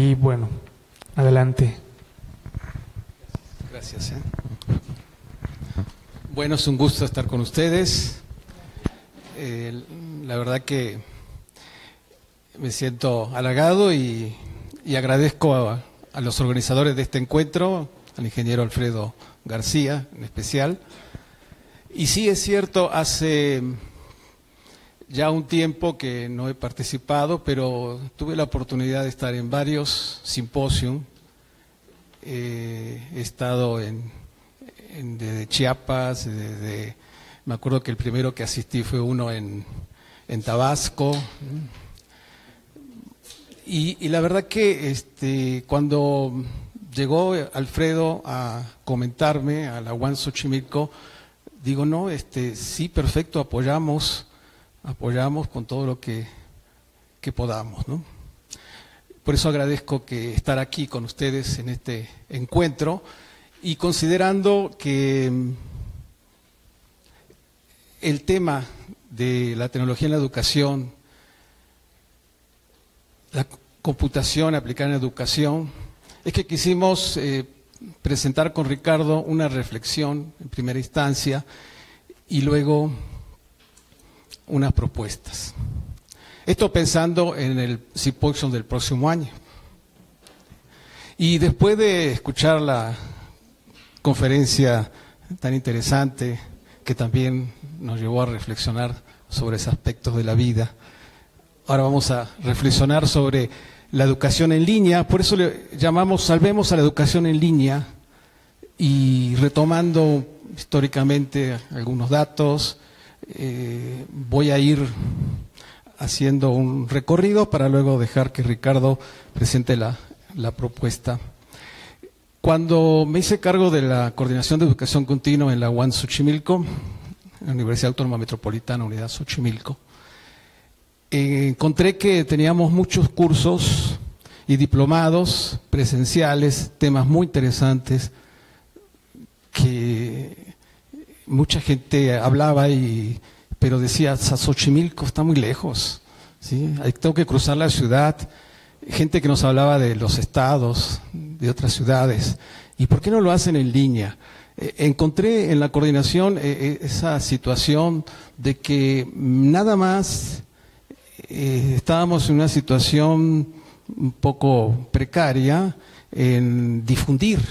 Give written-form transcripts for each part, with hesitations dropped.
Y bueno, adelante. Gracias. Bueno, es un gusto estar con ustedes. La verdad que me siento halagado y agradezco a los organizadores de este encuentro, al ingeniero Alfredo García en especial. Y sí, es cierto, hace ya un tiempo que no he participado, pero tuve la oportunidad de estar en varios simposios. He estado desde Chiapas, me acuerdo que el primero que asistí fue uno en Tabasco. Y la verdad que cuando llegó Alfredo a comentarme a la UAM Xochimilco, digo, no, sí, perfecto, apoyamos con todo lo que podamos, ¿no? Por eso agradezco que estar aquí con ustedes en este encuentro y considerando que el tema de la tecnología en la educación, la computación aplicada en la educación, es que quisimos presentar con Ricardo una reflexión en primera instancia y luego unas propuestas. Esto pensando en el simposio del próximo año. Y después de escuchar la conferencia tan interesante que también nos llevó a reflexionar sobre esos aspectos de la vida, ahora vamos a reflexionar sobre la educación en línea. Por eso le llamamos Salvemos a la educación en línea, y retomando históricamente algunos datos, voy a ir haciendo un recorrido para luego dejar que Ricardo presente la propuesta. Cuando me hice cargo de la coordinación de educación continua en la UAM Xochimilco, en la Universidad Autónoma Metropolitana, Unidad Xochimilco, encontré que teníamos muchos cursos y diplomados presenciales, temas muy interesantes que mucha gente hablaba, pero decía, Xochimilco está muy lejos, ¿sí? Tengo que cruzar la ciudad. Gente que nos hablaba de los estados, de otras ciudades. ¿Y por qué no lo hacen en línea? Encontré en la coordinación esa situación de que nada más estábamos en una situación un poco precaria en difundir.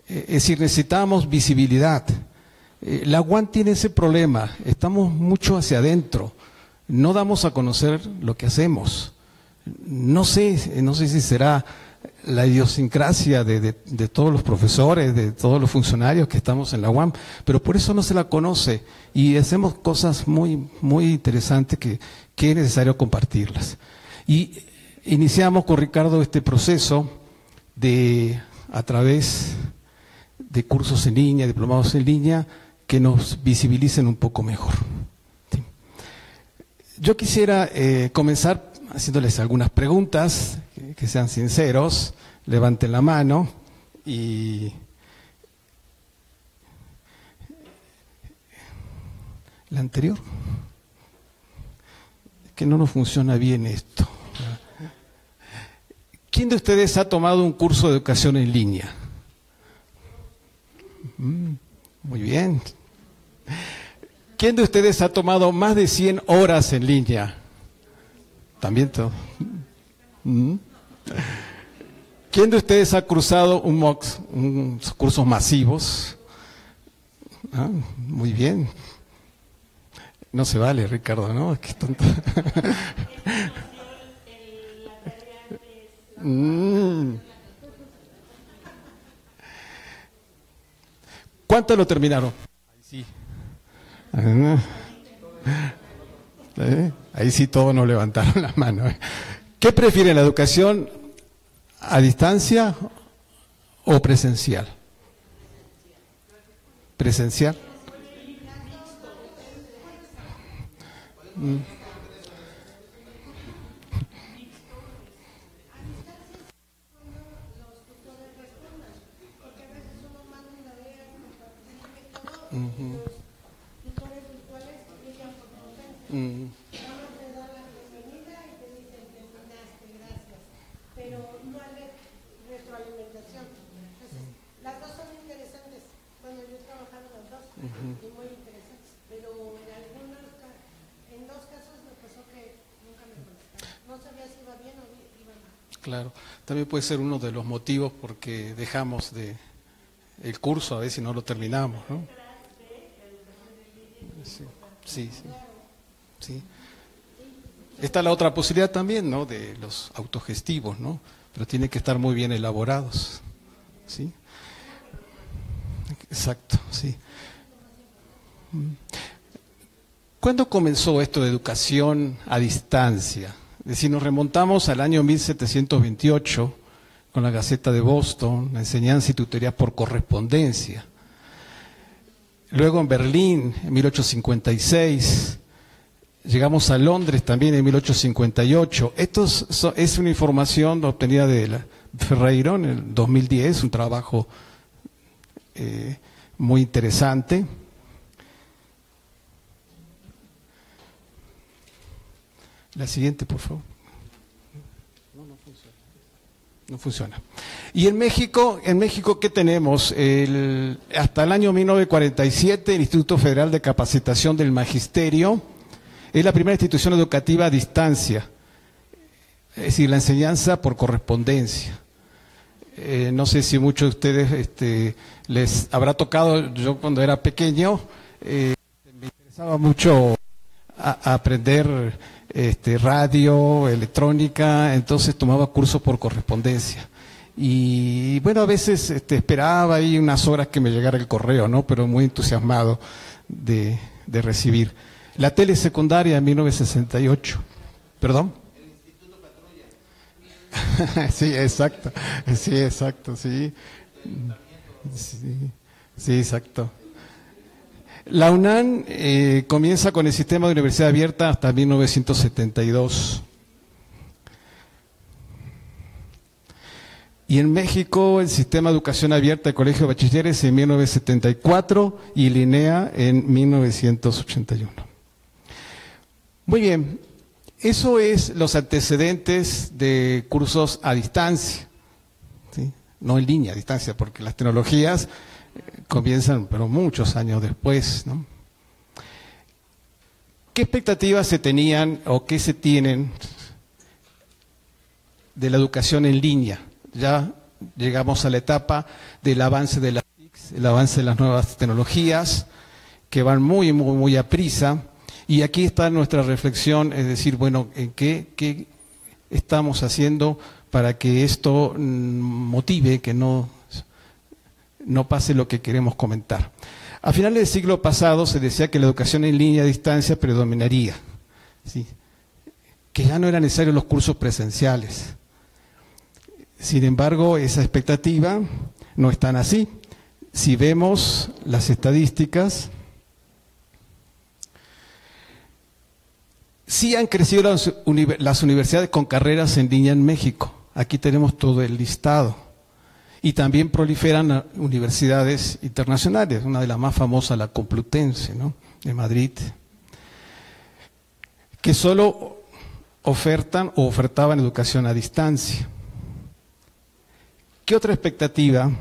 Es decir, necesitábamos visibilidad. La UAM tiene ese problema, estamos mucho hacia adentro, no damos a conocer lo que hacemos. No sé si será la idiosincrasia de todos los profesores, de todos los funcionarios que estamos en la UAM, pero por eso no se la conoce y hacemos cosas muy, muy interesantes que es necesario compartirlas. Y iniciamos con Ricardo este proceso a través de cursos en línea, diplomados en línea, que nos visibilicen un poco mejor. ¿Sí? Yo quisiera comenzar haciéndoles algunas preguntas, que sean sinceros, levanten la mano y la anterior, que no nos funciona bien esto. ¿Quién de ustedes ha tomado un curso de educación en línea? Muy bien. ¿Quién de ustedes ha tomado más de 100 horas en línea? También todo. ¿Quién de ustedes ha cruzado unos cursos masivos? Muy bien. No se vale, Ricardo, ¿no? Qué tonto. ¿Cuántos lo terminaron? Sí. Ahí sí todos nos levantaron las manos. ¿Qué prefieren, la educación a distancia o presencial? ¿Presencial? Pero no darle retroalimentación. Entonces, las dos son interesantes. Bueno, yo he trabajado las dos y muy interesantes, pero en dos casos me pasó que nunca me contestaron. No sabía si iba bien o iba mal. Claro, también puede ser uno de los motivos porque dejamos el curso, a veces no lo terminamos, ¿no? Sí, sí, sí, sí. Está la otra posibilidad también, ¿no? De los autogestivos, ¿no? Pero tienen que estar muy bien elaborados, ¿sí? Exacto, sí. ¿Cuándo comenzó esto de educación a distancia? Es decir, nos remontamos al año 1728 con la Gaceta de Boston, la enseñanza y tutoría por correspondencia. Luego en Berlín, en 1856, llegamos a Londres también en 1858. Esto es una información obtenida de Ferreiro en el 2010, un trabajo muy interesante. La siguiente, por favor. No funciona. Y en México, ¿qué tenemos? Hasta el año 1947, el Instituto Federal de Capacitación del Magisterio es la primera institución educativa a distancia, es decir, la enseñanza por correspondencia. No sé si muchos de ustedes les habrá tocado, yo cuando era pequeño, me interesaba mucho aprender radio, electrónica, entonces tomaba cursos por correspondencia. Y bueno, a veces esperaba ahí unas horas que me llegara el correo, ¿no? Pero muy entusiasmado de recibir. La telesecundaria en 1968. ¿Perdón? El Instituto Patrulla. Sí, exacto. Sí, exacto, sí. Sí, exacto. La UNAM comienza con el sistema de universidad abierta hasta 1972. Y en México el sistema de educación abierta de colegio de bachilleres en 1974 y el INEA en 1981. Muy bien, eso es los antecedentes de cursos a distancia, ¿sí? No en línea, a distancia, porque las tecnologías comienzan, pero muchos años después, ¿no? ¿Qué expectativas se tenían o qué se tienen de la educación en línea? Ya llegamos a la etapa del avance de las TICs, el avance de las nuevas tecnologías, que van muy, muy, muy a prisa. Y aquí está nuestra reflexión, es decir, bueno, ¿en qué estamos haciendo para que esto motive, que no pase lo que queremos comentar? A finales del siglo pasado se decía que la educación en línea a distancia predominaría, ¿sí? Que ya no eran necesarios los cursos presenciales. Sin embargo, esa expectativa no es tan así. Si vemos las estadísticas, sí han crecido las universidades con carreras en línea en México. Aquí tenemos todo el listado. Y también proliferan universidades internacionales, una de las más famosas, la Complutense, ¿no?, de Madrid, que solo ofertan o ofertaban educación a distancia. ¿Qué otra expectativa?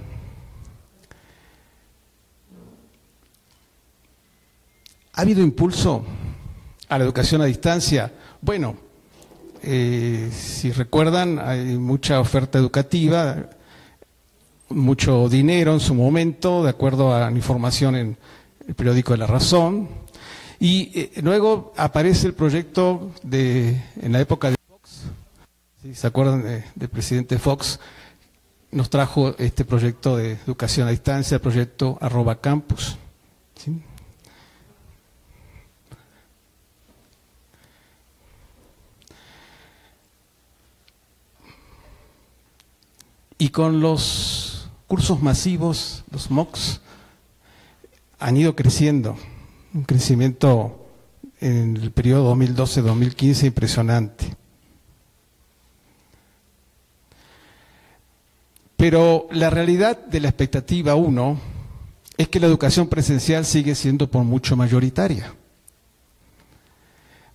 ¿Ha habido impulso a la educación a distancia? Bueno, si recuerdan, hay mucha oferta educativa, mucho dinero en su momento, de acuerdo a la información en el periódico de La Razón, y luego aparece el proyecto en la época de Fox, ¿sí? ¿Se acuerdan del presidente Fox? Nos trajo este proyecto de educación a distancia, el proyecto @campus, ¿sí? Y con los cursos masivos, los MOOCs, han ido creciendo, un crecimiento en el periodo 2012-2015 impresionante. Pero la realidad de la expectativa 1 es que la educación presencial sigue siendo por mucho mayoritaria.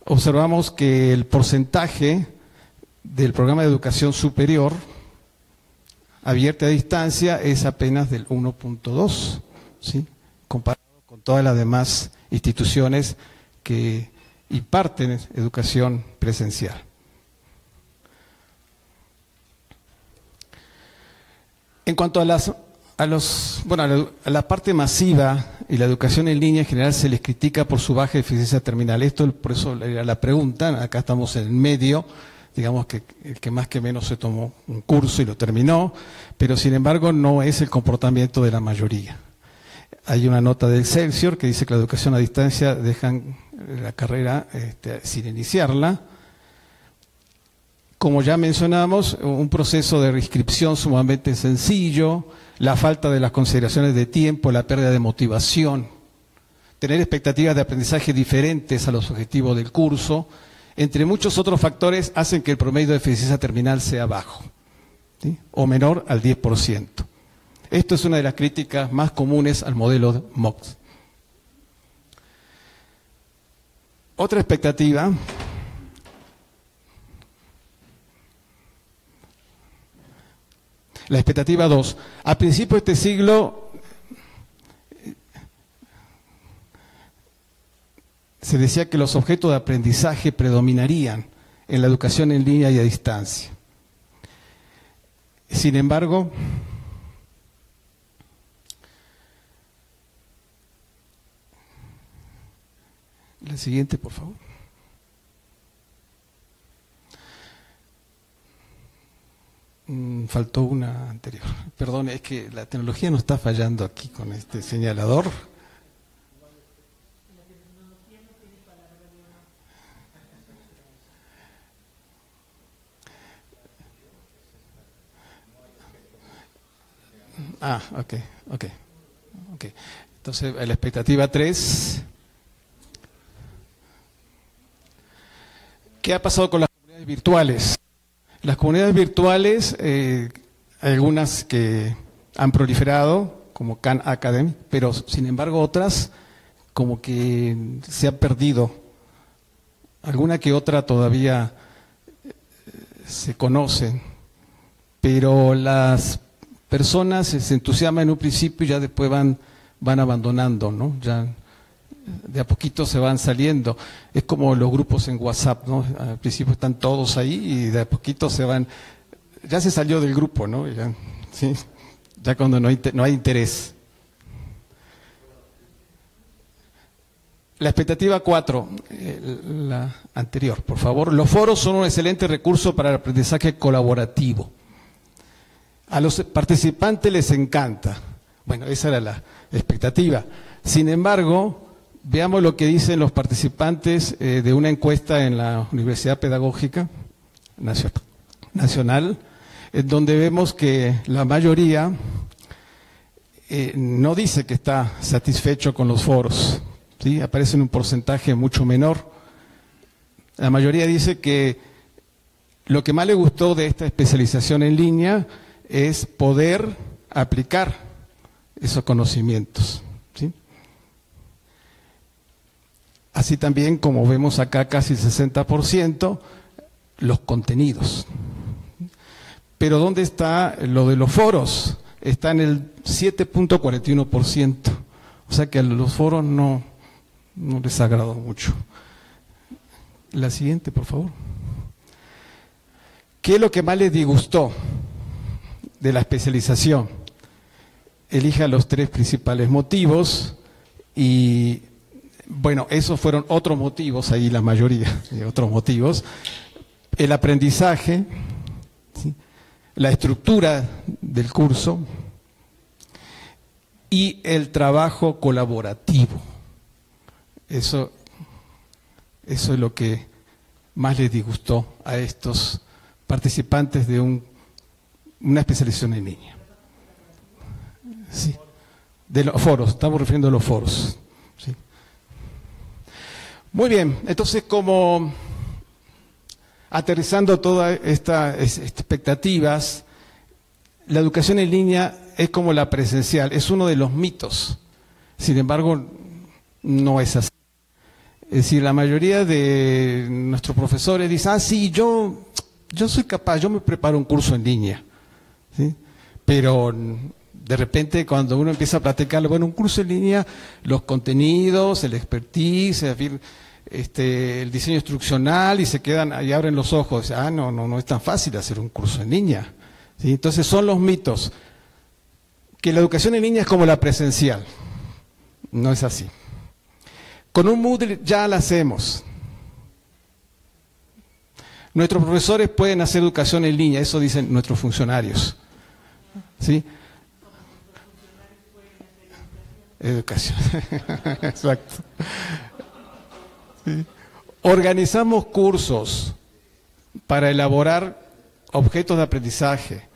Observamos que el porcentaje del programa de educación superior abierta a distancia es apenas del 1.2, ¿sí? Comparado con todas las demás instituciones que imparten educación presencial. En cuanto a la parte masiva y la educación en línea en general se les critica por su baja eficiencia terminal. Esto, por eso era la pregunta, acá estamos en el medio, digamos que el que más que menos se tomó un curso y lo terminó, pero sin embargo no es el comportamiento de la mayoría. Hay una nota del Excelsior que dice que la educación a distancia dejan la carrera sin iniciarla. Como ya mencionamos, un proceso de reinscripción sumamente sencillo, la falta de las consideraciones de tiempo, la pérdida de motivación, tener expectativas de aprendizaje diferentes a los objetivos del curso, entre muchos otros factores hacen que el promedio de eficiencia terminal sea bajo, ¿sí? O menor al 10%. Esto es una de las críticas más comunes al modelo MOOC. Otra expectativa la expectativa 2. A principios de este siglo se decía que los objetos de aprendizaje predominarían en la educación en línea y a distancia. Sin embargo, la siguiente, por favor. Faltó una anterior. Perdón, es que la tecnología nos está fallando aquí con este señalador. Ah, ok. Entonces, la expectativa 3. ¿Qué ha pasado con las comunidades virtuales? Las comunidades virtuales, hay algunas que han proliferado, como Khan Academy, pero sin embargo otras como que se han perdido. Alguna que otra todavía se conocen, pero las personas se entusiasman en un principio y ya después van abandonando, ¿no? Ya de a poquito se van saliendo. Es como los grupos en WhatsApp, ¿no? Al principio están todos ahí y de a poquito se van. Ya se salió del grupo, ¿no? Ya, ¿sí? Ya cuando no hay interés. La expectativa 4, la anterior, por favor. Los foros son un excelente recurso para el aprendizaje colaborativo. A los participantes les encanta. Bueno, esa era la expectativa. Sin embargo, veamos lo que dicen los participantes de una encuesta en la Universidad Pedagógica Nacional, en donde vemos que la mayoría no dice que está satisfecho con los foros, ¿sí? Aparece en un porcentaje mucho menor. La mayoría dice que lo que más le gustó de esta especialización en línea es poder aplicar esos conocimientos, ¿sí? Así también, como vemos acá, casi el 60%, los contenidos. Pero ¿dónde está lo de los foros? Está en el 7.41%. O sea que a los foros no les agradó mucho. La siguiente, por favor. ¿Qué es lo que más les disgustó de la especialización? Elija los 3 principales motivos y, bueno, esos fueron otros motivos, ahí la mayoría de otros motivos. El aprendizaje, ¿sí? La estructura del curso y el trabajo colaborativo. Eso es lo que más les disgustó a estos participantes de una especialización en línea. Sí, de los foros, estamos refiriendo a los foros. Sí. Muy bien, entonces como aterrizando todas estas expectativas, la educación en línea es como la presencial, es uno de los mitos. Sin embargo, no es así. Es decir, la mayoría de nuestros profesores dicen, sí, yo soy capaz, yo me preparo un curso en línea, ¿sí? pero de repente cuando uno empieza a platicar, bueno, un curso en línea, los contenidos, el expertise, en fin, el diseño instruccional, y se quedan y abren los ojos. No es tan fácil hacer un curso en línea. ¿Sí? Entonces son los mitos. Que la educación en línea es como la presencial. No es así. Con un Moodle ya la hacemos. Nuestros profesores pueden hacer educación en línea, eso dicen nuestros funcionarios. ¿Sí? Educación. Exacto. ¿Sí? Organizamos cursos para elaborar objetos de aprendizaje,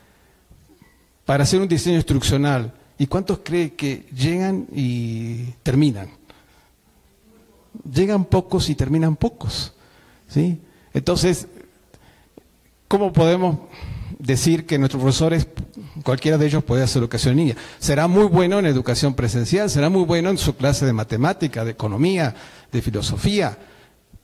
para hacer un diseño instruccional. ¿Y cuántos cree que llegan y terminan? Llegan pocos y terminan pocos. ¿Sí? Entonces, ¿cómo podemos decir que nuestros profesores, cualquiera de ellos puede hacer educación en línea? Será muy bueno en educación presencial, será muy bueno en su clase de matemática, de economía, de filosofía,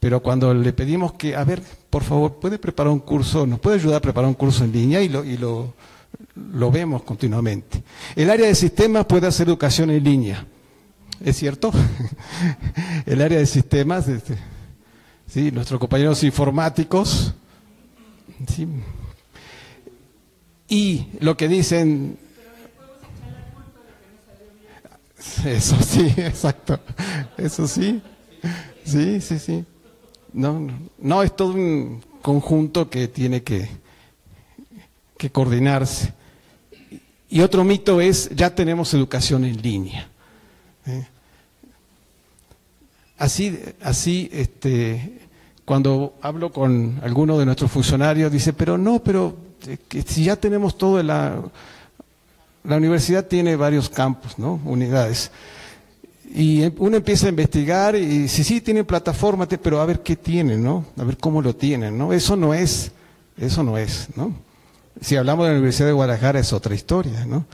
pero cuando le pedimos que, a ver, por favor, ¿puede preparar un curso? ¿Nos puede ayudar a preparar un curso en línea? Y lo vemos continuamente. El área de sistemas puede hacer educación en línea, ¿es cierto? El área de sistemas, sí, nuestros compañeros informáticos, sí. Y lo que dicen, eso sí, exacto, eso sí, sí. No, es todo un conjunto que tiene que coordinarse. Y otro mito es, ya tenemos educación en línea. Así, cuando hablo con alguno de nuestros funcionarios, dice, pero si ya tenemos todo, la universidad tiene varios campus, ¿no? Unidades. Y uno empieza a investigar y sí, tienen plataforma, pero a ver qué tienen, ¿no? A ver cómo lo tienen, ¿no? Eso no es, ¿no? Si hablamos de la Universidad de Guadalajara es otra historia, ¿no?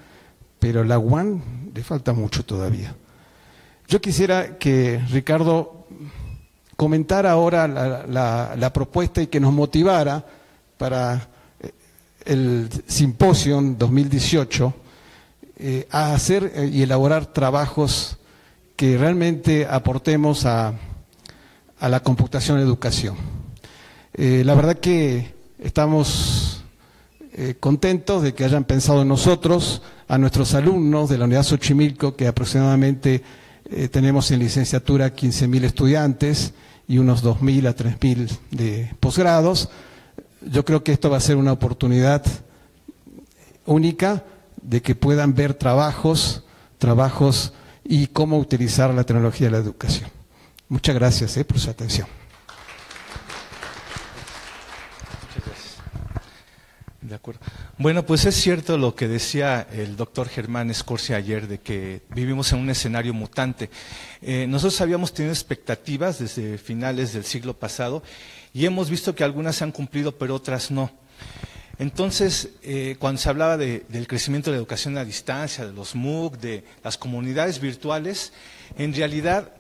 Pero la UAN le falta mucho todavía. Yo quisiera que Ricardo comentara ahora la propuesta y que nos motivara para el Simposium 2018 a hacer y elaborar trabajos que realmente aportemos a la computación en educación. La verdad que estamos contentos de que hayan pensado en nosotros, a nuestros alumnos de la Unidad Xochimilco, que aproximadamente tenemos en licenciatura 15.000 estudiantes y unos 2.000 a 3.000 de posgrados. Yo creo que esto va a ser una oportunidad única de que puedan ver trabajos y cómo utilizar la tecnología de la educación. Muchas gracias por su atención. Muchas gracias. De acuerdo. Bueno, pues es cierto lo que decía el doctor Germán Escorcia ayer, de que vivimos en un escenario mutante. Nosotros habíamos tenido expectativas desde finales del siglo pasado y hemos visto que algunas se han cumplido, pero otras no. Entonces, cuando se hablaba del crecimiento de la educación a distancia, de los MOOC, de las comunidades virtuales, en realidad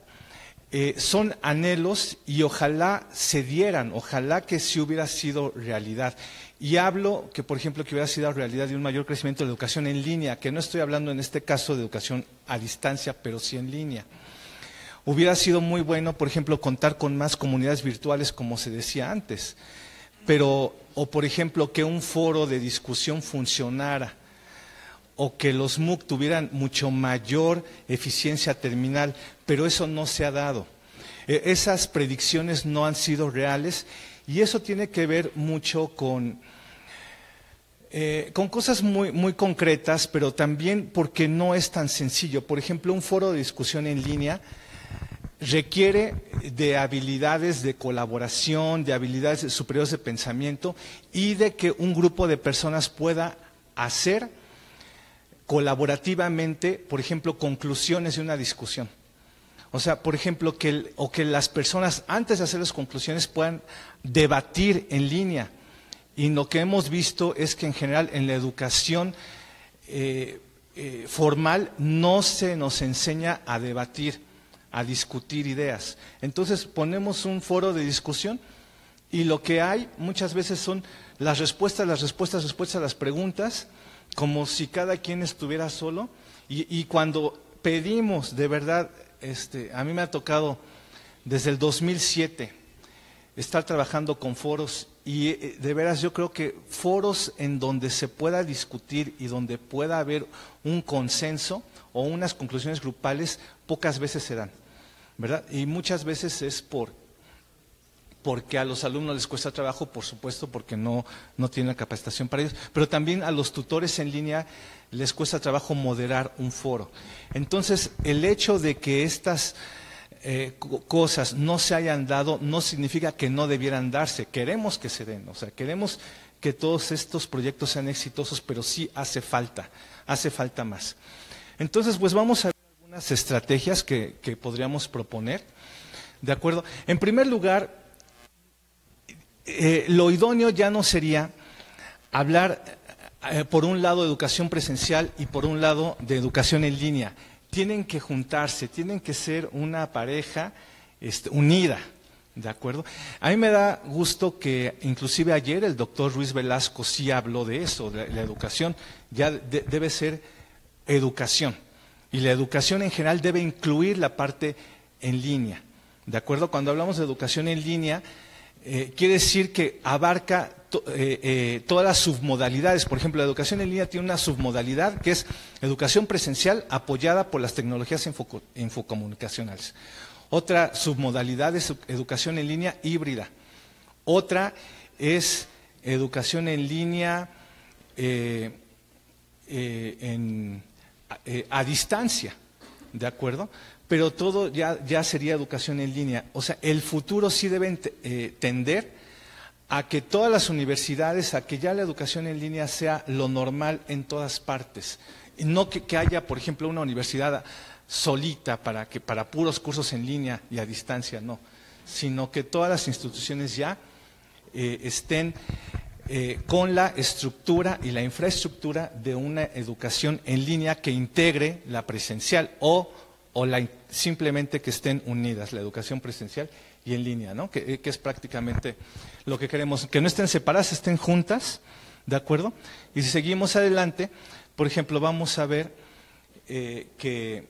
son anhelos y ojalá se dieran, ojalá que sí hubiera sido realidad. Y hablo que, por ejemplo, que hubiera sido realidad de un mayor crecimiento de la educación en línea, que no estoy hablando en este caso de educación a distancia, pero sí en línea. Hubiera sido muy bueno, por ejemplo, contar con más comunidades virtuales, como se decía antes, o por ejemplo, que un foro de discusión funcionara, o que los MOOC tuvieran mucho mayor eficiencia terminal, pero eso no se ha dado. Esas predicciones no han sido reales y eso tiene que ver mucho con cosas muy concretas, pero también porque no es tan sencillo. Por ejemplo, un foro de discusión en línea requiere de habilidades de colaboración, de habilidades superiores de pensamiento y de que un grupo de personas pueda hacer colaborativamente, por ejemplo, conclusiones de una discusión. O sea, por ejemplo, que las personas antes de hacer las conclusiones puedan debatir en línea. Y lo que hemos visto es que en general en la educación formal no se nos enseña a debatir, a discutir ideas. Entonces ponemos un foro de discusión y lo que hay muchas veces son las respuestas a las preguntas, como si cada quien estuviera solo, y cuando pedimos, de verdad, a mí me ha tocado desde el 2007 estar trabajando con foros, y de veras yo creo que foros en donde se pueda discutir y donde pueda haber un consenso o unas conclusiones grupales, pocas veces se dan, ¿verdad? Y muchas veces es porque a los alumnos les cuesta trabajo, por supuesto, porque no tienen la capacitación para ellos, pero también a los tutores en línea les cuesta trabajo moderar un foro. Entonces, el hecho de que estas cosas no se hayan dado no significa que no debieran darse. Queremos que se den, o sea, queremos que todos estos proyectos sean exitosos, pero sí hace falta más. Entonces, pues vamos a ver algunas estrategias que podríamos proponer, ¿de acuerdo? En primer lugar, lo idóneo ya no sería hablar por un lado de educación presencial y por un lado de educación en línea. Tienen que juntarse, tienen que ser una pareja unida, ¿de acuerdo? A mí me da gusto que inclusive ayer el doctor Ruiz Velasco sí habló de eso, de la educación. Ya debe ser educación, y la educación en general debe incluir la parte en línea, ¿de acuerdo? Cuando hablamos de educación en línea, quiere decir que abarca todas las submodalidades. Por ejemplo, la educación en línea tiene una submodalidad que es educación presencial apoyada por las tecnologías infocomunicacionales. Otra submodalidad es educación en línea híbrida. Otra es educación en línea a distancia, ¿de acuerdo? Pero todo ya sería educación en línea. O sea, el futuro sí debe tender a que todas las universidades, a que ya la educación en línea sea lo normal en todas partes. Y no que haya, por ejemplo, una universidad solita para puros cursos en línea y a distancia, no. Sino que todas las instituciones ya estén con la estructura y la infraestructura de una educación en línea que integre la presencial o simplemente que estén unidas, la educación presencial y en línea, ¿no? Que es prácticamente lo que queremos, que no estén separadas, estén juntas, ¿de acuerdo? Y si seguimos adelante, por ejemplo, vamos a ver que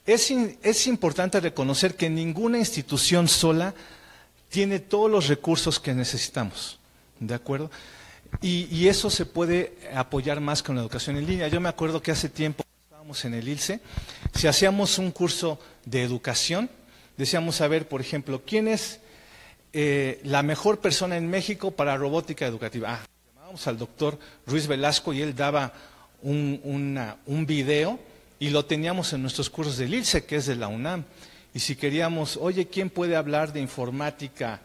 es importante reconocer que ninguna institución sola tiene todos los recursos que necesitamos, ¿de acuerdo? Y eso se puede apoyar más con la educación en línea. Yo me acuerdo que hace tiempo estábamos en el ILSE, si hacíamos un curso de educación, decíamos, a ver, por ejemplo, ¿quién es la mejor persona en México para robótica educativa? Llamábamos al doctor Ruiz Velasco y él daba un video y lo teníamos en nuestros cursos del ILSE, que es de la UNAM. Y si queríamos, oye, ¿quién puede hablar de informática?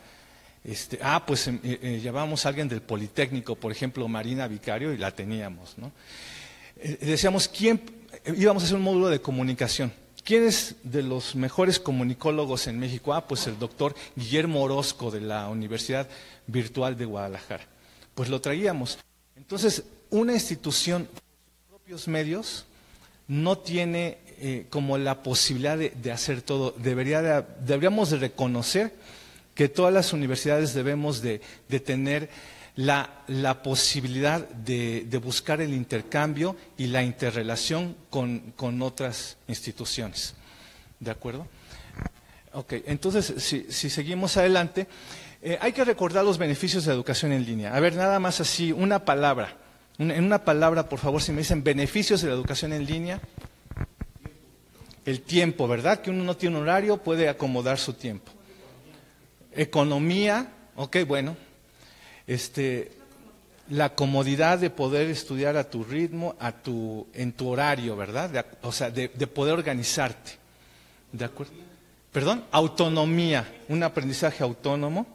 Pues llevábamos a alguien del Politécnico, por ejemplo, Marina Vicario, y la teníamos, ¿no? Decíamos, íbamos a hacer un módulo de comunicación. ¿Quién es de los mejores comunicólogos en México? Pues el doctor Guillermo Orozco de la Universidad Virtual de Guadalajara. Pues lo traíamos. Entonces, una institución con sus propios medios no tiene como la posibilidad de hacer todo. Deberíamos de reconocer que todas las universidades debemos de tener la posibilidad de buscar el intercambio y la interrelación con otras instituciones. ¿De acuerdo? Ok, entonces, si seguimos adelante, hay que recordar los beneficios de la educación en línea. A ver, nada más así, una palabra. En una palabra, por favor, si me dicen beneficios de la educación en línea. El tiempo, ¿verdad? Que uno no tiene un horario, puede acomodar su tiempo. Economía, ok, bueno. La comodidad de poder estudiar a tu ritmo, en tu horario, ¿verdad? O sea, de poder organizarte. ¿De acuerdo? ¿Perdón? Autonomía, un aprendizaje autónomo.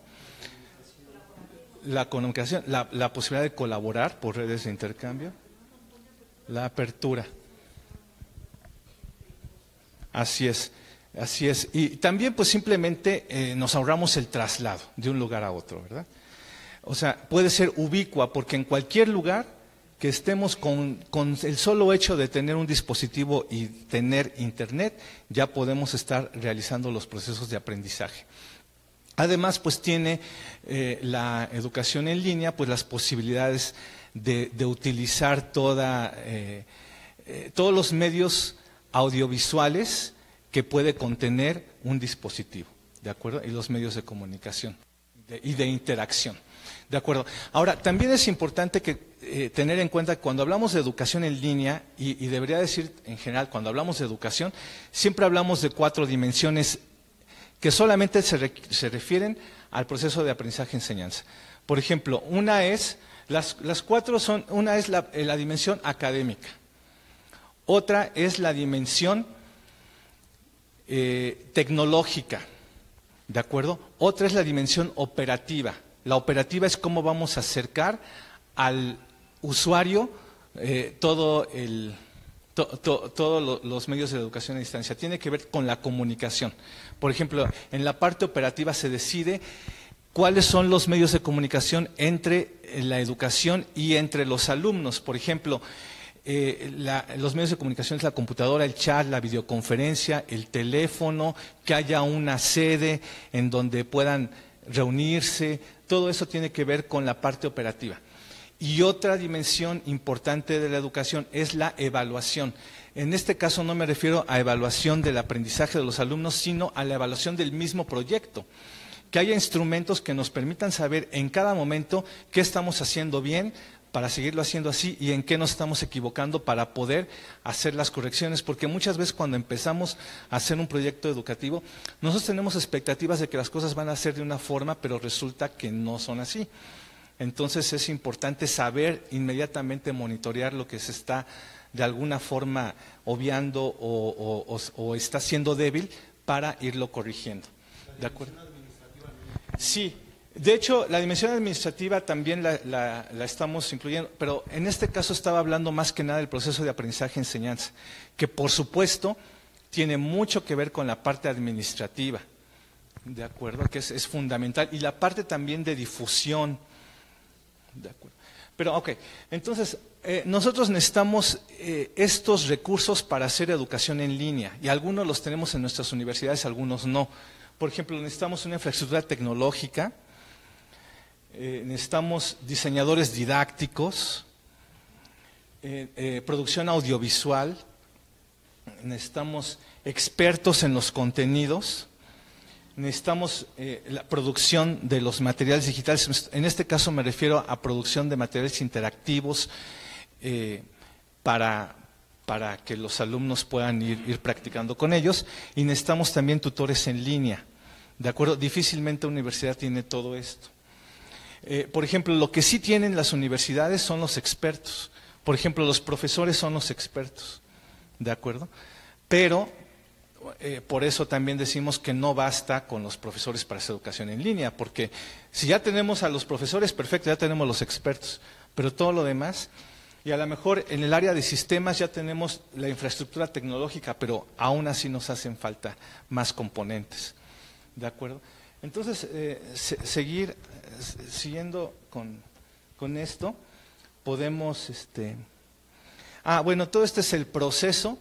La comunicación, la posibilidad de colaborar por redes de intercambio. La apertura. Así es. Y también pues simplemente nos ahorramos el traslado de un lugar a otro, ¿verdad? O sea, puede ser ubicua porque en cualquier lugar que estemos con el solo hecho de tener un dispositivo y tener internet, ya podemos estar realizando los procesos de aprendizaje. Además, pues tiene la educación en línea, pues las posibilidades de utilizar todos los medios audiovisuales que puede contener un dispositivo, ¿de acuerdo? Y los medios de comunicación y de interacción, ¿de acuerdo? Ahora, también es importante tener en cuenta que cuando hablamos de educación en línea, y debería decir en general, cuando hablamos de educación, siempre hablamos de 4 dimensiones que solamente se refieren al proceso de aprendizaje-enseñanza. Por ejemplo, una es la dimensión académica, otra es la dimensión tecnológica, ¿de acuerdo? Otra es la dimensión operativa. La operativa es cómo vamos a acercar al usuario todos los medios de educación a distancia. Tiene que ver con la comunicación. Por ejemplo, en la parte operativa se decide cuáles son los medios de comunicación entre la educación y entre los alumnos. Por ejemplo, los medios de comunicación es la computadora, el chat, la videoconferencia, el teléfono, que haya una sede en donde puedan reunirse. Todo eso tiene que ver con la parte operativa. Y otra dimensión importante de la educación es la evaluación. En este caso no me refiero a evaluación del aprendizaje de los alumnos, sino a la evaluación del mismo proyecto. Que haya instrumentos que nos permitan saber en cada momento qué estamos haciendo bien para seguirlo haciendo así y en qué nos estamos equivocando para poder hacer las correcciones. Porque muchas veces cuando empezamos a hacer un proyecto educativo, nosotros tenemos expectativas de que las cosas van a ser de una forma, pero resulta que no son así. Entonces es importante saber inmediatamente monitorear lo que se está de alguna forma obviando o está siendo débil para irlo corrigiendo. ¿De acuerdo? Sí, de hecho la dimensión administrativa también la estamos incluyendo, pero en este caso estaba hablando más que nada del proceso de aprendizaje-enseñanza, que por supuesto tiene mucho que ver con la parte administrativa, ¿de acuerdo? Que es fundamental, y la parte también de difusión. De acuerdo. Pero, ok, entonces, nosotros necesitamos estos recursos para hacer educación en línea, y algunos los tenemos en nuestras universidades, algunos no. Por ejemplo, necesitamos una infraestructura tecnológica, necesitamos diseñadores didácticos, producción audiovisual, necesitamos expertos en los contenidos. Necesitamos la producción de los materiales digitales. En este caso me refiero a producción de materiales interactivos para que los alumnos puedan ir practicando con ellos. Y necesitamos también tutores en línea. ¿De acuerdo? Difícilmente una universidad tiene todo esto. Por ejemplo, lo que sí tienen las universidades son los expertos. Por ejemplo, los profesores son los expertos. ¿De acuerdo? Pero por eso también decimos que no basta con los profesores para hacer educación en línea, porque si ya tenemos a los profesores, perfecto, ya tenemos los expertos, pero todo lo demás, y a lo mejor en el área de sistemas ya tenemos la infraestructura tecnológica, pero aún así nos hacen falta más componentes, ¿de acuerdo? Entonces, siguiendo con esto, podemos, bueno, todo este es el proceso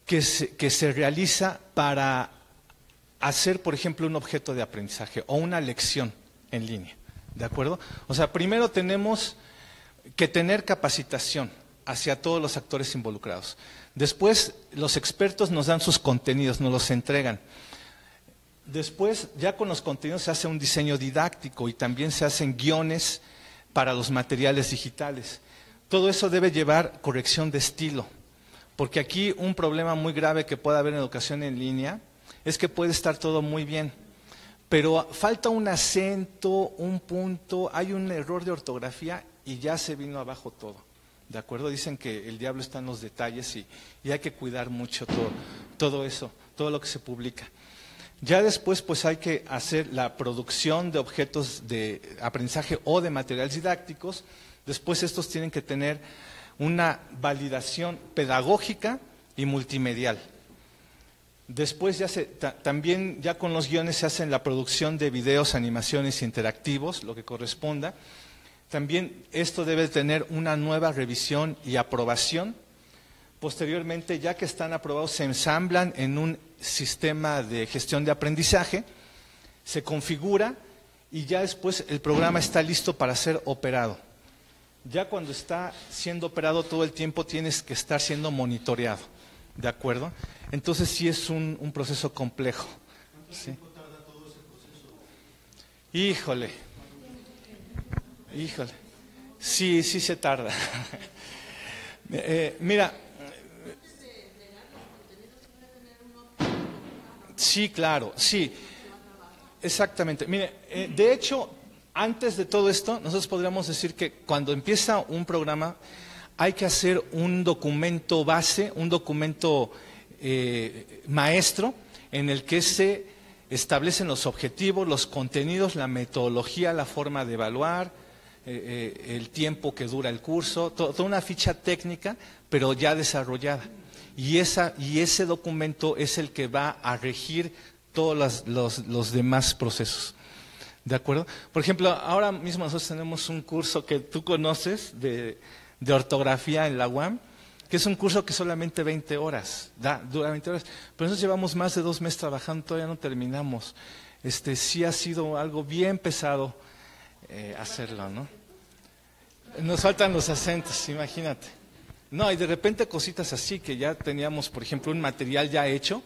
que se realiza para hacer, por ejemplo, un objeto de aprendizaje o una lección en línea, ¿de acuerdo? O sea, primero tenemos que tener capacitación hacia todos los actores involucrados. Después, los expertos nos dan sus contenidos, nos los entregan. Después, ya con los contenidos se hace un diseño didáctico y también se hacen guiones para los materiales digitales. Todo eso debe llevar corrección de estilo. Porque aquí un problema muy grave que puede haber en educación en línea es que puede estar todo muy bien, pero falta un acento, un punto, hay un error de ortografía y ya se vino abajo todo. ¿De acuerdo? Dicen que el diablo está en los detalles y hay que cuidar mucho todo eso, todo lo que se publica. Ya después pues hay que hacer la producción de objetos de aprendizaje o de materiales didácticos. Después estos tienen que tener una validación pedagógica y multimedial. Después también ya con los guiones se hace la producción de videos, animaciones interactivos, lo que corresponda. También esto debe tener una nueva revisión y aprobación. Posteriormente, ya que están aprobados, se ensamblan en un sistema de gestión de aprendizaje, se configura y ya después el programa está listo para ser operado. Ya cuando está siendo operado todo el tiempo tienes que estar siendo monitoreado, ¿de acuerdo? Entonces sí es un proceso complejo. ¿Sí? ¿Cuánto tiempo tarda todo ese proceso? Híjole, sí se tarda. Mira, sí, claro, sí, exactamente. Mire, de hecho, antes de todo esto, nosotros podríamos decir que cuando empieza un programa hay que hacer un documento base, un documento maestro, en el que se establecen los objetivos, los contenidos, la metodología, la forma de evaluar, el tiempo que dura el curso, toda una ficha técnica, pero ya desarrollada. Y ese documento es el que va a regir todos los demás procesos. ¿De acuerdo? Por ejemplo, ahora mismo nosotros tenemos un curso que tú conoces de ortografía en la UAM, que es un curso que solamente 20 horas, dura 20 horas. Pero nosotros llevamos más de 2 meses trabajando, todavía no terminamos. Sí ha sido algo bien pesado hacerlo, ¿no? Nos faltan los acentos, imagínate. No, y de repente cositas así, que ya teníamos, por ejemplo, un material ya hecho,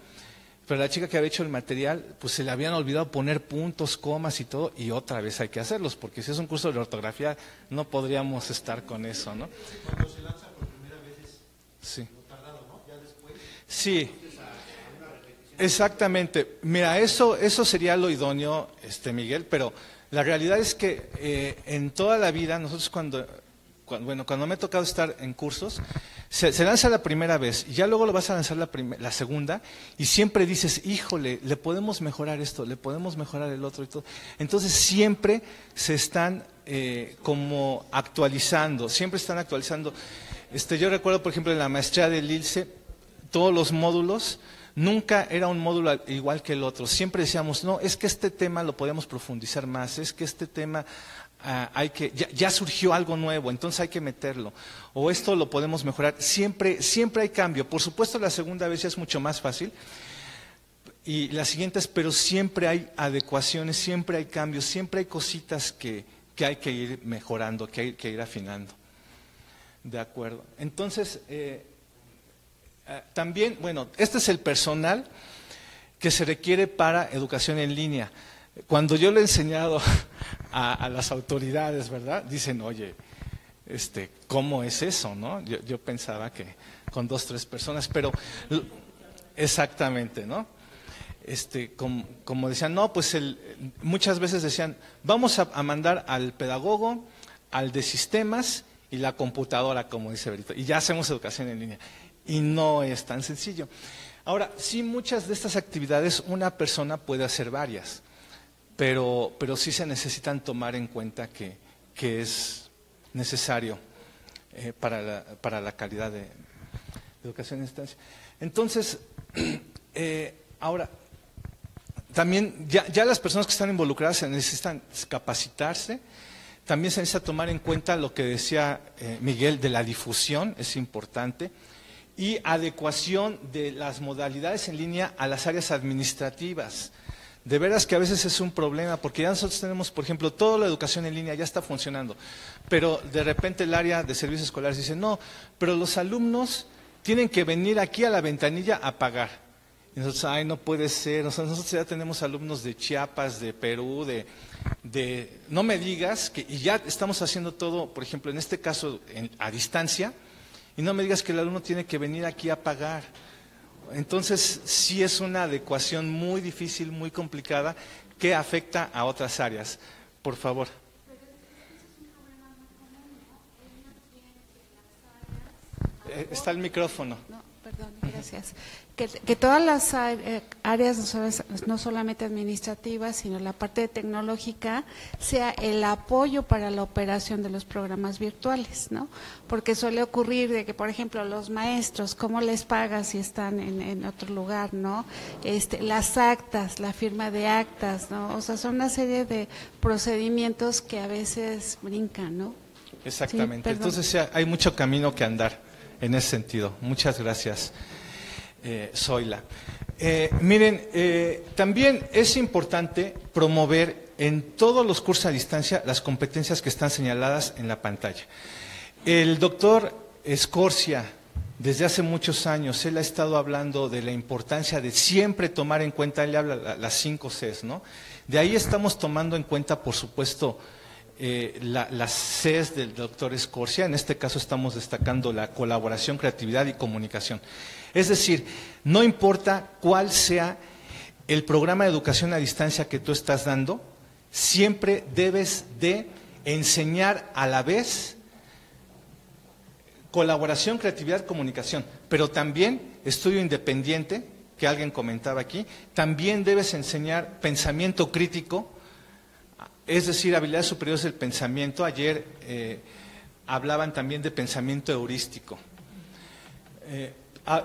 pero la chica que había hecho el material, pues se le habían olvidado poner puntos, comas y todo, y otra vez hay que hacerlos, porque si es un curso de ortografía, no podríamos estar con eso, ¿no? Cuando se lanza por primera vez sí. Lo tardado, ¿no? Ya después. Sí. Exactamente. Mira, eso sería lo idóneo, Miguel, pero la realidad es que en toda la vida, nosotros cuando me ha tocado estar en cursos, se lanza la primera vez y ya luego lo vas a lanzar la segunda y siempre dices, híjole, le podemos mejorar esto, le podemos mejorar el otro y todo. Entonces siempre se están como actualizando, siempre están actualizando. Yo recuerdo, por ejemplo, en la maestría del ILSE, todos los módulos, nunca era un módulo igual que el otro. Siempre decíamos, no, es que este tema lo podemos profundizar más, es que este tema ya surgió algo nuevo, entonces hay que meterlo. O esto lo podemos mejorar. Siempre hay cambio. Por supuesto, la segunda vez ya es mucho más fácil. Y las siguientes, pero siempre hay adecuaciones, siempre hay cambios, siempre hay cositas que hay que ir mejorando, que hay que ir afinando. De acuerdo. Entonces, también, bueno, este es el personal que se requiere para educación en línea. Cuando yo le he enseñado a las autoridades, ¿verdad? Dicen, oye, ¿cómo es eso, no? Yo pensaba que con 2, 3 personas, pero exactamente, ¿no? Como decían, no, pues muchas veces decían, vamos a mandar al pedagogo, al de sistemas y la computadora, como dice Berito, y ya hacemos educación en línea. Y no es tan sencillo. Ahora, sí, muchas de estas actividades una persona puede hacer varias, pero sí se necesitan tomar en cuenta que es necesario para la calidad de educación en distancia. Entonces, ahora, también ya las personas que están involucradas se necesitan capacitarse. También se necesita tomar en cuenta lo que decía Miguel de la difusión, es importante, y adecuación de las modalidades en línea a las áreas administrativas. De veras que a veces es un problema, porque ya nosotros tenemos, por ejemplo, toda la educación en línea ya está funcionando, pero de repente el área de servicios escolares dice, no, pero los alumnos tienen que venir aquí a la ventanilla a pagar. Y nosotros, ay, no puede ser, nosotros ya tenemos alumnos de Chiapas, de Perú, no me digas, y ya estamos haciendo todo, por ejemplo, en este caso a distancia, y no me digas que el alumno tiene que venir aquí a pagar. Entonces, sí es una adecuación muy difícil, muy complicada, que afecta a otras áreas. Por favor. Está el micrófono. No, perdón, gracias. Que todas las áreas, no solamente administrativas, sino la parte tecnológica, sea el apoyo para la operación de los programas virtuales, ¿no? Porque suele ocurrir de que, por ejemplo, los maestros, ¿cómo les pagas si están en otro lugar, no? Las actas, la firma de actas, ¿no? O sea, son una serie de procedimientos que a veces brincan, ¿no? Exactamente. Sí, entonces, sí, hay mucho camino que andar en ese sentido. Muchas gracias. Zoila. Miren, también es importante promover en todos los cursos a distancia las competencias que están señaladas en la pantalla. El doctor Escorcia, desde hace muchos años, él ha estado hablando de la importancia de siempre tomar en cuenta, él habla las 5 Cs, ¿no? De ahí estamos tomando en cuenta, por supuesto, las Cs del doctor Escorcia. En este caso estamos destacando la colaboración, creatividad y comunicación. Es decir, no importa cuál sea el programa de educación a distancia que tú estás dando, siempre debes de enseñar a la vez colaboración, creatividad, comunicación, pero también estudio independiente, que alguien comentaba aquí, también debes enseñar pensamiento crítico, es decir, habilidades superiores del pensamiento. Ayer hablaban también de pensamiento heurístico.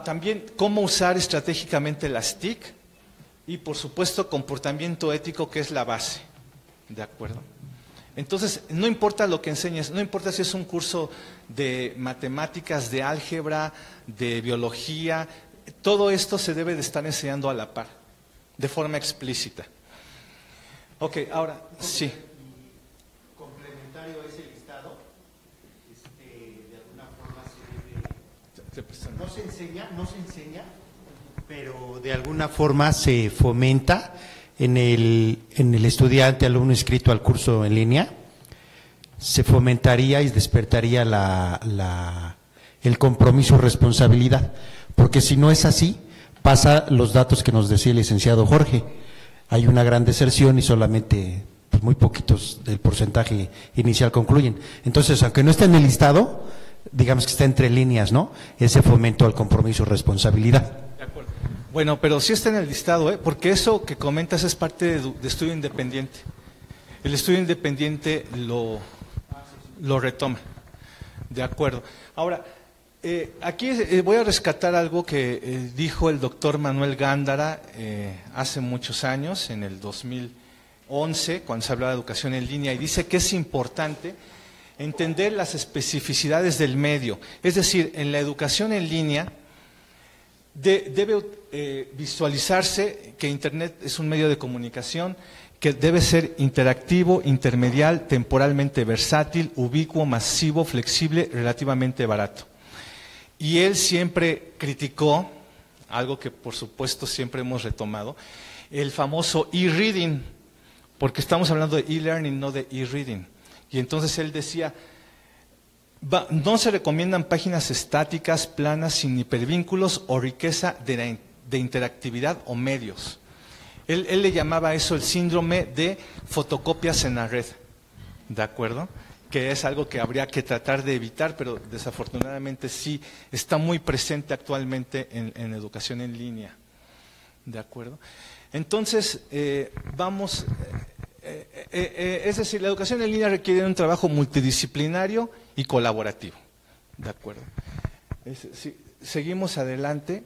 También cómo usar estratégicamente las TIC y, por supuesto, comportamiento ético, que es la base. ¿De acuerdo? Entonces, no importa lo que enseñes, no importa si es un curso de matemáticas, de álgebra, de biología, todo esto se debe de estar enseñando a la par, de forma explícita. Ok, ahora, sí. Complementario a ese listado, de alguna forma se debe... No se enseña, pero de alguna forma se fomenta en el estudiante, alumno inscrito al curso en línea, se fomentaría y despertaría el compromiso, responsabilidad, porque si no es así, pasa los datos que nos decía el licenciado Jorge. Hay una gran deserción y solamente pues, muy poquitos del porcentaje inicial concluyen. Entonces, aunque no esté en el listado, digamos que está entre líneas, ¿no? Ese fomento al compromiso, responsabilidad. De acuerdo. Bueno, pero sí está en el listado, porque eso que comentas es parte de estudio independiente. El estudio independiente lo retoma. De acuerdo. Ahora, aquí voy a rescatar algo que dijo el doctor Manuel Gándara hace muchos años, en el 2011, cuando se hablaba de educación en línea, y dice que es importante entender las especificidades del medio. Es decir, en la educación en línea debe visualizarse que Internet es un medio de comunicación que debe ser interactivo, intermedial, temporalmente versátil, ubicuo, masivo, flexible, relativamente barato. Y él siempre criticó, algo que por supuesto siempre hemos retomado, el famoso e-reading, porque estamos hablando de e-learning, no de e-reading. Y entonces él decía, no se recomiendan páginas estáticas, planas, sin hipervínculos o riqueza de interactividad o medios. Él le llamaba eso el síndrome de fotocopias en la red, ¿de acuerdo? Que es algo que habría que tratar de evitar, pero desafortunadamente sí está muy presente actualmente en educación en línea, ¿de acuerdo? Entonces, es decir, la educación en línea requiere un trabajo multidisciplinario y colaborativo, ¿de acuerdo? Seguimos adelante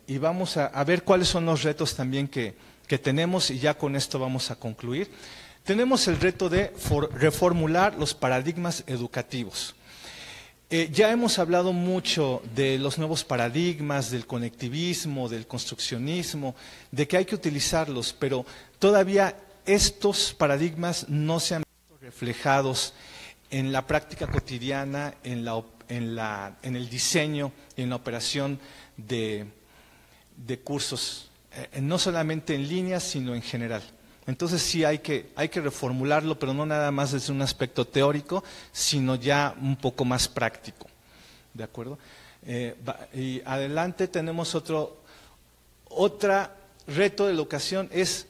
y vamos a ver cuáles son los retos también que tenemos, y ya con esto vamos a concluir. Tenemos el reto de reformular los paradigmas educativos. Ya hemos hablado mucho de los nuevos paradigmas, del conectivismo, del construccionismo, de que hay que utilizarlos, pero todavía estos paradigmas no se han visto reflejados en la práctica cotidiana, en el diseño y en la operación de cursos, no solamente en línea, sino en general. Entonces sí hay que reformularlo, pero no nada más desde un aspecto teórico, sino ya un poco más práctico. ¿De acuerdo? Y adelante tenemos otro reto de la educación, es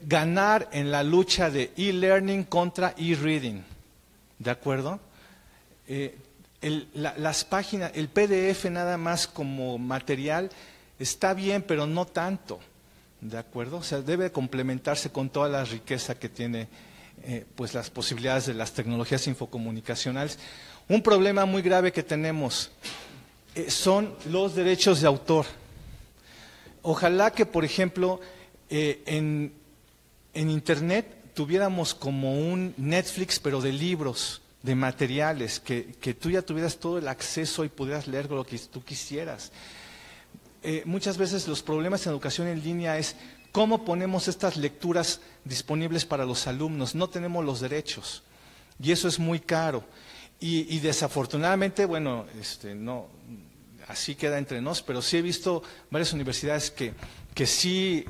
ganar en la lucha de e-learning contra e-reading. ¿De acuerdo? Las páginas, el PDF nada más como material está bien, pero no tanto. ¿De acuerdo? O sea, debe complementarse con toda la riqueza que tiene pues las posibilidades de las tecnologías infocomunicacionales. Un problema muy grave que tenemos son los derechos de autor. Ojalá que, por ejemplo, en Internet tuviéramos como un Netflix, pero de libros, de materiales, que tú ya tuvieras todo el acceso y pudieras leer lo que tú quisieras. muchas veces los problemas en educación en línea es cómo ponemos estas lecturas disponibles para los alumnos. No tenemos los derechos y eso es muy caro. Y desafortunadamente, bueno, no, así queda entre nos, pero sí he visto varias universidades que sí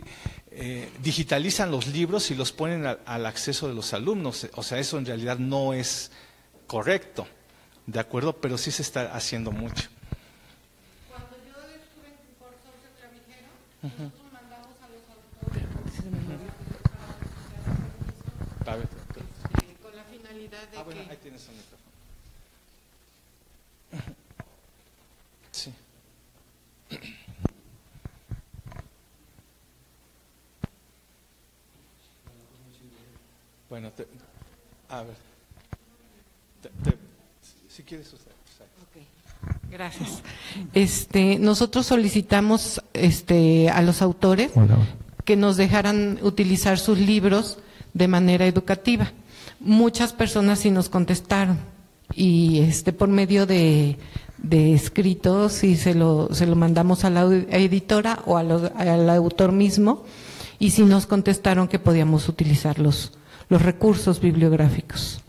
digitalizan los libros y los ponen al acceso de los alumnos. O sea, eso en realidad no es correcto, ¿de acuerdo? Pero sí se está haciendo mucho. Cuando yo estuve en consorcio extranjero, nosotros mandamos a los autores A ver. con la finalidad de bueno, que... ahí tienes un micrófono. Sí. Bueno, a ver. Si quieres usted. Gracias. Nosotros solicitamos a los autores que nos dejaran utilizar sus libros de manera educativa. Muchas personas sí nos contestaron y por medio de escritos y se lo mandamos a la editora o al autor mismo y sí nos contestaron que podíamos utilizar los recursos bibliográficos.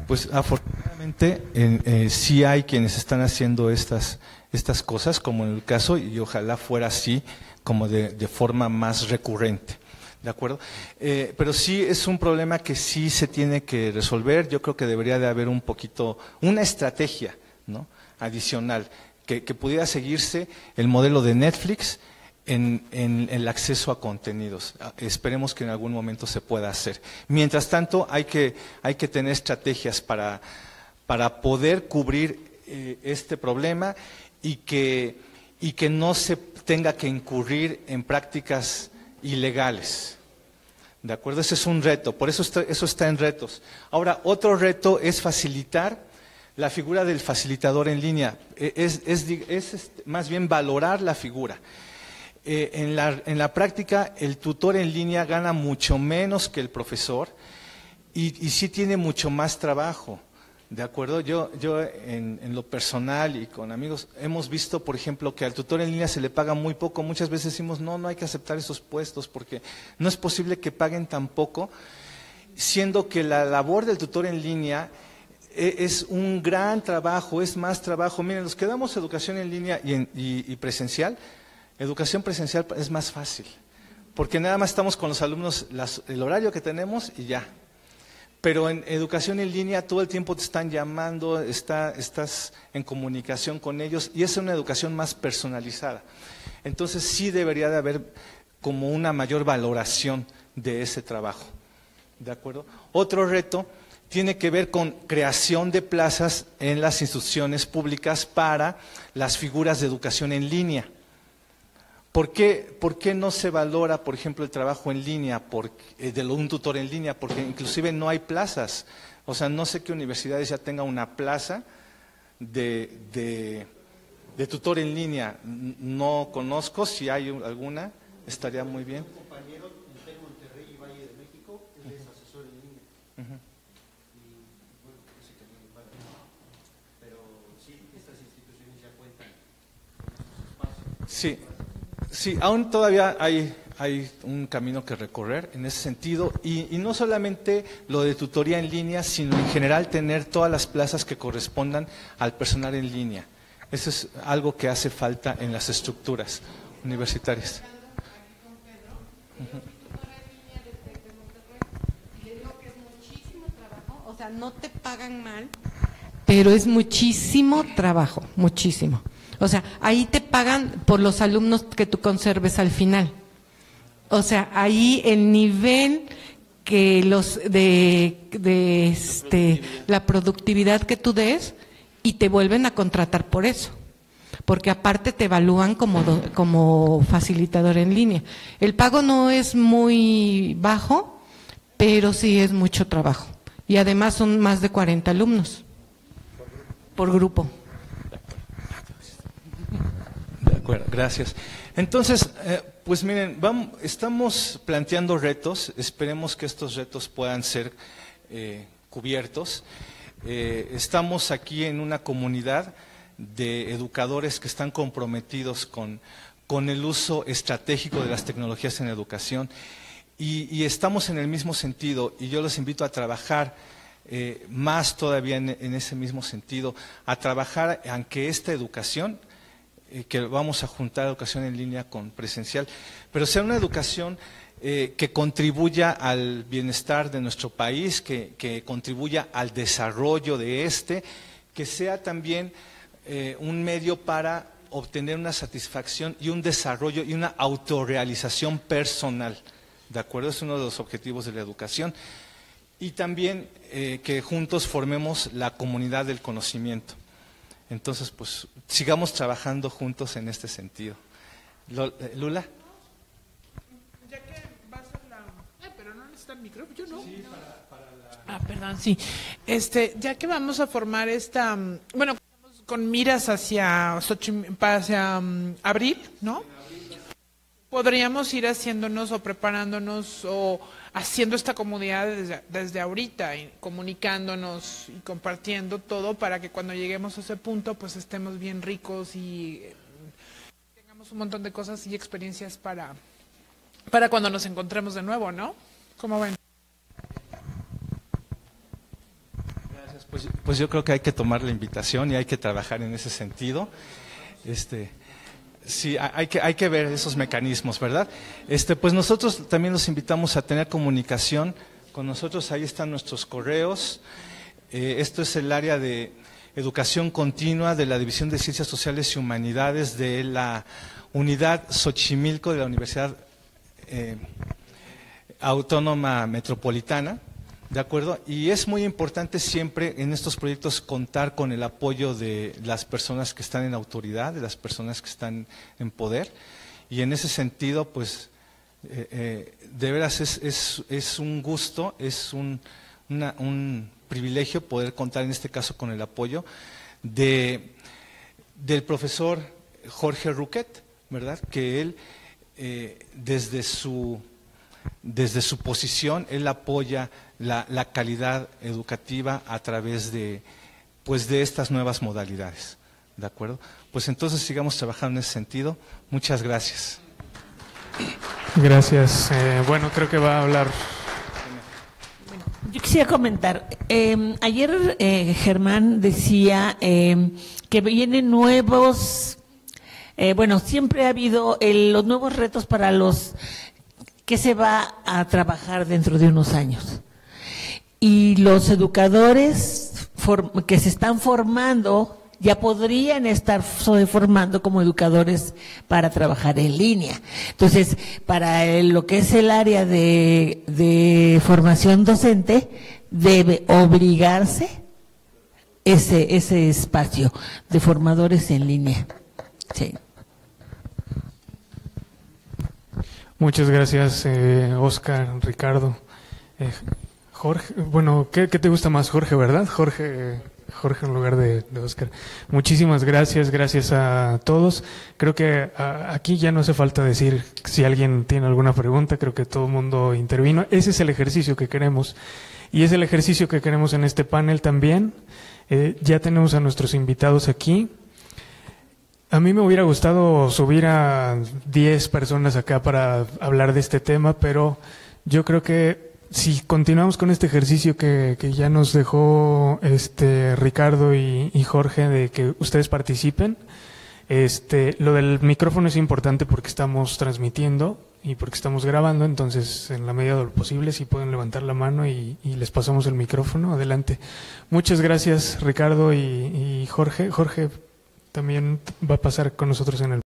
Pues afortunadamente sí hay quienes están haciendo estas cosas, como en el caso, y ojalá fuera así, como de forma más recurrente, ¿de acuerdo? Pero sí es un problema que sí se tiene que resolver. Yo creo que debería de haber un poquito, una estrategia, ¿no?, adicional, que pudiera seguirse el modelo de Netflix en el acceso a contenidos. Esperemos que en algún momento se pueda hacer. Mientras tanto, hay que tener estrategias para poder cubrir este problema y que no se tenga que incurrir en prácticas ilegales. ¿De acuerdo? Ese es un reto, por eso eso está en retos. Ahora, otro reto es facilitar la figura del facilitador en línea, es más bien valorar la figura. En la práctica, el tutor en línea gana mucho menos que el profesor y sí tiene mucho más trabajo, ¿de acuerdo? Yo en lo personal y con amigos hemos visto, por ejemplo, que al tutor en línea se le paga muy poco. Muchas veces decimos, no hay que aceptar esos puestos porque no es posible que paguen tan poco, siendo que la labor del tutor en línea es un gran trabajo, es más trabajo. Miren, los que damos educación en línea y presencial, educación presencial es más fácil, porque nada más estamos con los alumnos, el horario que tenemos y ya. Pero en educación en línea todo el tiempo te están llamando, estás en comunicación con ellos y es una educación más personalizada. Entonces sí debería de haber como una mayor valoración de ese trabajo, ¿de acuerdo? Otro reto tiene que ver con creación de plazas en las instituciones públicas para las figuras de educación en línea. ¿Por qué no se valora, por ejemplo, el trabajo en línea de un tutor en línea? Porque inclusive no hay plazas. O sea, no sé qué universidades ya tengan una plaza de tutor en línea. No conozco, si hay alguna, estaría muy bien. Un compañero en TEC Monterrey y Valle de México, él es asesor en línea. Y bueno, ese también para pero sí, estas instituciones ya cuentan con esos espacios. Sí, aún todavía hay un camino que recorrer en ese sentido y no solamente lo de tutoría en línea, sino en general tener todas las plazas que correspondan al personal en línea. Eso es algo que hace falta en las estructuras universitarias. O sea, no te pagan mal, pero es muchísimo trabajo, muchísimo. O sea, ahí te pagan por los alumnos que tú conserves al final. O sea, ahí el nivel que la productividad que tú des y te vuelven a contratar por eso. Porque aparte te evalúan como facilitador en línea. El pago no es muy bajo, pero sí es mucho trabajo. Y además son más de 40 alumnos por grupo. De acuerdo, gracias. Entonces, pues miren, estamos planteando retos, esperemos que estos retos puedan ser cubiertos. Estamos aquí en una comunidad de educadores que están comprometidos con con el uso estratégico de las tecnologías en educación. Y estamos en el mismo sentido, y yo los invito a trabajar más todavía en ese mismo sentido, a trabajar en que esta educación, que vamos a juntar educación en línea con presencial, pero sea una educación que contribuya al bienestar de nuestro país, que contribuya al desarrollo de que sea también un medio para obtener una satisfacción y un desarrollo y una autorrealización personal. ¿De acuerdo? Es uno de los objetivos de la educación. Y también que juntos formemos la comunidad del conocimiento. Entonces, pues, sigamos trabajando juntos en este sentido. Lula. Ya que vas a la... pero no necesita el micrófono, yo no. Sí, para la... perdón, sí. Ya que vamos a formar esta... Bueno, con miras hacia abril, ¿no? Podríamos ir haciéndonos o preparándonos o haciendo esta comunidad desde ahorita, y comunicándonos y compartiendo todo para que cuando lleguemos a ese punto pues estemos bien ricos y tengamos un montón de cosas y experiencias para cuando nos encontremos de nuevo, ¿no? ¿Cómo ven? Gracias. Pues yo creo que hay que tomar la invitación y hay que trabajar en ese sentido. Sí, hay que ver esos mecanismos, ¿verdad? Pues nosotros también los invitamos a tener comunicación con nosotros. Ahí están nuestros correos. Esto es el área de educación continua de la División de Ciencias Sociales y Humanidades de la Unidad Xochimilco de la Universidad Autónoma Metropolitana. ¿De acuerdo? Y es muy importante siempre en estos proyectos contar con el apoyo de las personas que están en autoridad, de las personas que están en poder. Y en ese sentido, pues, de veras es un gusto, es un privilegio poder contar en este caso con el apoyo del profesor Jorge Ruquet, ¿verdad? Que él, desde su posición, él apoya la calidad educativa a través de estas nuevas modalidades. ¿De acuerdo? Pues entonces sigamos trabajando en ese sentido. Muchas gracias. Gracias. Bueno, creo que va a hablar. Yo quisiera comentar. Ayer Germán decía que vienen nuevos. Siempre ha habido los nuevos retos para los que se va a trabajar dentro de unos años. Y los educadores que se están formando ya podrían estar formando como educadores para trabajar en línea. Entonces, para lo que es el área de formación docente, debe obligarse ese espacio de formadores en línea. Sí. Muchas gracias, Oscar, Ricardo. Jorge, bueno, ¿qué te gusta más? Jorge, ¿verdad? Jorge en lugar de Oscar. Muchísimas gracias a todos. Creo que aquí ya no hace falta decir si alguien tiene alguna pregunta, creo que todo el mundo intervino. Ese es el ejercicio que queremos y es el ejercicio que queremos en este panel también. Ya tenemos a nuestros invitados aquí. A mí me hubiera gustado subir a 10 personas acá para hablar de este tema, pero yo creo que si continuamos con este ejercicio que ya nos dejó Ricardo y Jorge, de que ustedes participen, lo del micrófono es importante porque estamos transmitiendo y porque estamos grabando, entonces en la medida de lo posible si pueden levantar la mano y les pasamos el micrófono, adelante. Muchas gracias Ricardo y Jorge. Jorge también va a pasar con nosotros en el